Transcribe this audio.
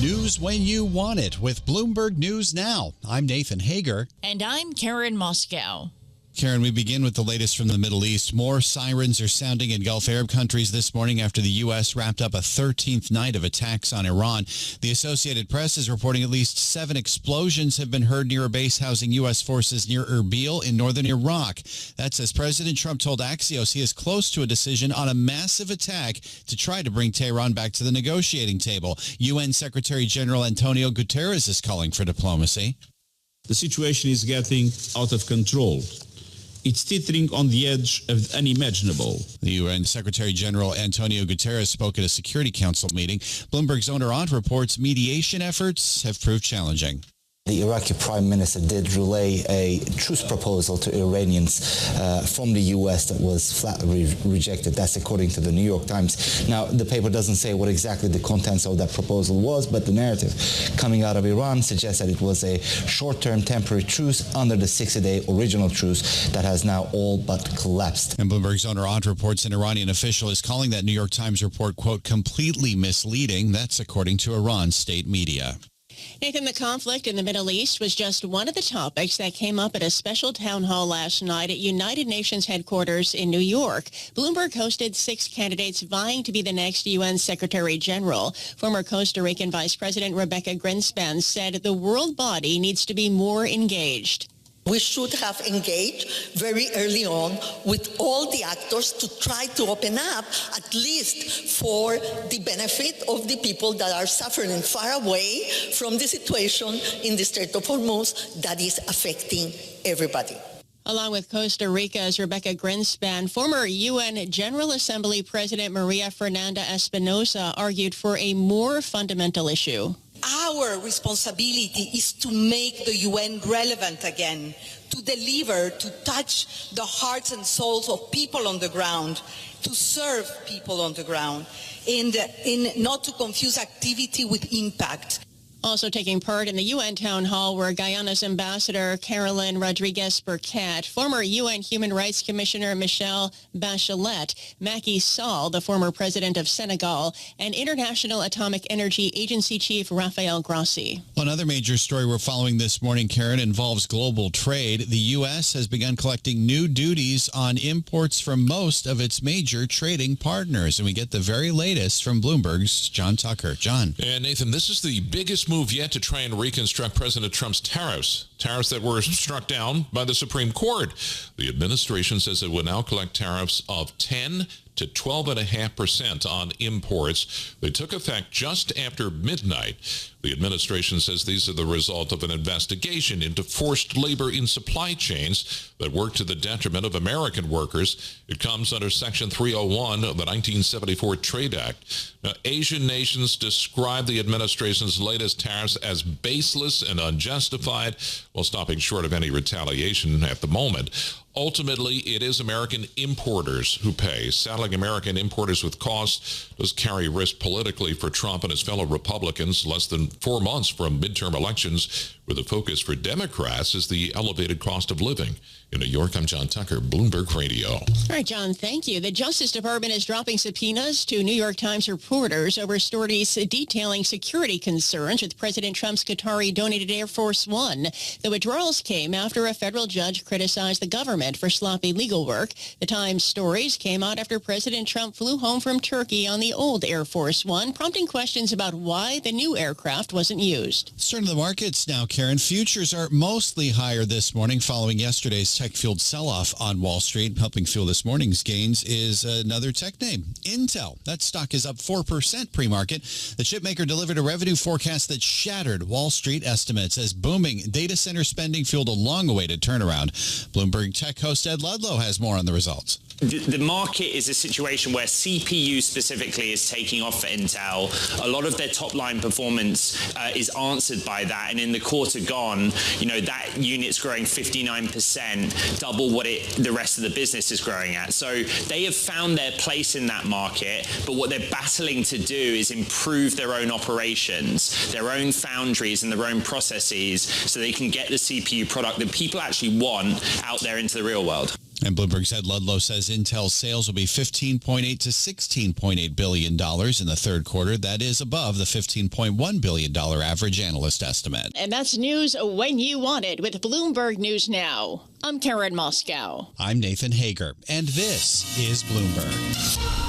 News when you want it with Bloomberg News Now. I'm Nathan Hager. And I'm Karen Moscow. Karen, we begin with the latest from the Middle East. More sirens are sounding in Gulf Arab countries this morning after the U.S. wrapped up a 13th night of attacks on Iran. The Associated Press is reporting at least 7 explosions have been heard near a base housing U.S. forces near Erbil in northern Iraq. That's as President Trump told Axios he is close to a decision on a massive attack to try to bring Tehran back to the negotiating table. UN Secretary General Antonio Guterres is calling for diplomacy. The situation is getting out of control. It's teetering on the edge of the unimaginable. The UN Secretary General Antonio Guterres spoke at a Security Council meeting. Bloomberg's Oner Ont reports mediation efforts have proved challenging. The Iraqi Prime Minister did relay a truce proposal to Iranians from the U.S. that was flatly rejected. That's according to the New York Times. Now, the paper doesn't say what exactly the contents of that proposal was, but the narrative coming out of Iran suggests that it was a short-term temporary truce under the 60-day original truce that has now all but collapsed. And Bloomberg's Oner Ont reports an Iranian official is calling that New York Times report, quote, completely misleading. That's according to Iran's state media. Nathan, the conflict in the Middle East was just one of the topics that came up at a special town hall last night at United Nations headquarters in New York. Bloomberg hosted 6 candidates vying to be the next UN Secretary General. Former Costa Rican Vice President Rebecca Greenspan said the world body needs to be more engaged. We should have engaged very early on with all the actors to try to open up, at least for the benefit of the people that are suffering far away from the situation in the Strait of Hormuz that is affecting everybody. Along with Costa Rica's Rebecca Greenspan, former UN General Assembly President Maria Fernanda Espinosa argued for a more fundamental issue. Our responsibility is to make the UN relevant again, to deliver, to touch the hearts and souls of people on the ground, to serve people on the ground, and not to confuse activity with impact. Also taking part in the UN town hall were Guyana's Ambassador Carolyn Rodriguez-Burkett, former UN Human Rights Commissioner Michelle Bachelet, Macky Sall, the former president of Senegal, and International Atomic Energy Agency Chief Rafael Grossi. Well, another major story we're following this morning, Karen, involves global trade. The U.S. has begun collecting new duties on imports from most of its major trading partners. And we get the very latest from Bloomberg's John Tucker. John. And Nathan, this is the biggest move yet to try and reconstruct President Trump's tariffs that were struck down by the Supreme Court. The administration says it will now collect tariffs of 10 to 12.5% on imports. They took effect just after midnight. The administration says these are the result of an investigation into forced labor in supply chains that work to the detriment of American workers. It comes under Section 301 of the 1974 Trade Act. Now, Asian nations describe the administration's latest tariffs as baseless and unjustified, while stopping short of any retaliation at the moment. Ultimately, it is American importers who pay. Saddling American importers with costs does carry risk politically for Trump and his fellow Republicans. Less than 4 months from midterm elections, where the focus for Democrats is the elevated cost of living. In New York, I'm John Tucker, Bloomberg Radio. All right, John, thank you. The Justice Department is dropping subpoenas to New York Times reporters over stories detailing security concerns with President Trump's Qatari-donated Air Force One. The withdrawals came after a federal judge criticized the government for sloppy legal work. The Times stories came out after President Trump flew home from Turkey on the old Air Force One, prompting questions about why the new aircraft wasn't used. Let's turn to the markets now, Karen. Futures are mostly higher this morning following yesterday's tech-fueled sell-off on Wall Street. Helping fuel this morning's gains is another tech name, Intel. That stock is up 4% pre-market. The chipmaker delivered a revenue forecast that shattered Wall Street estimates as booming data center spending fueled a long-awaited turnaround. Bloomberg Tech host Ed Ludlow has more on the results. The market is a situation where CPU specifically is taking off for Intel. A lot of their top-line performance is answered by that, and in the quarter gone, that unit's growing 59%, double what the rest of the business is growing at. So they have found their place in that market, but what they're battling to do is improve their own operations, their own foundries and their own processes, so they can get the CPU product that people actually want out there into the real world. And Bloomberg's Ed Ludlow says Intel sales will be $15.8 to $16.8 billion in the third quarter. That is above the $15.1 billion average analyst estimate. And that's news when you want it with Bloomberg News Now. I'm Karen Moscow. I'm Nathan Hager, and this is Bloomberg.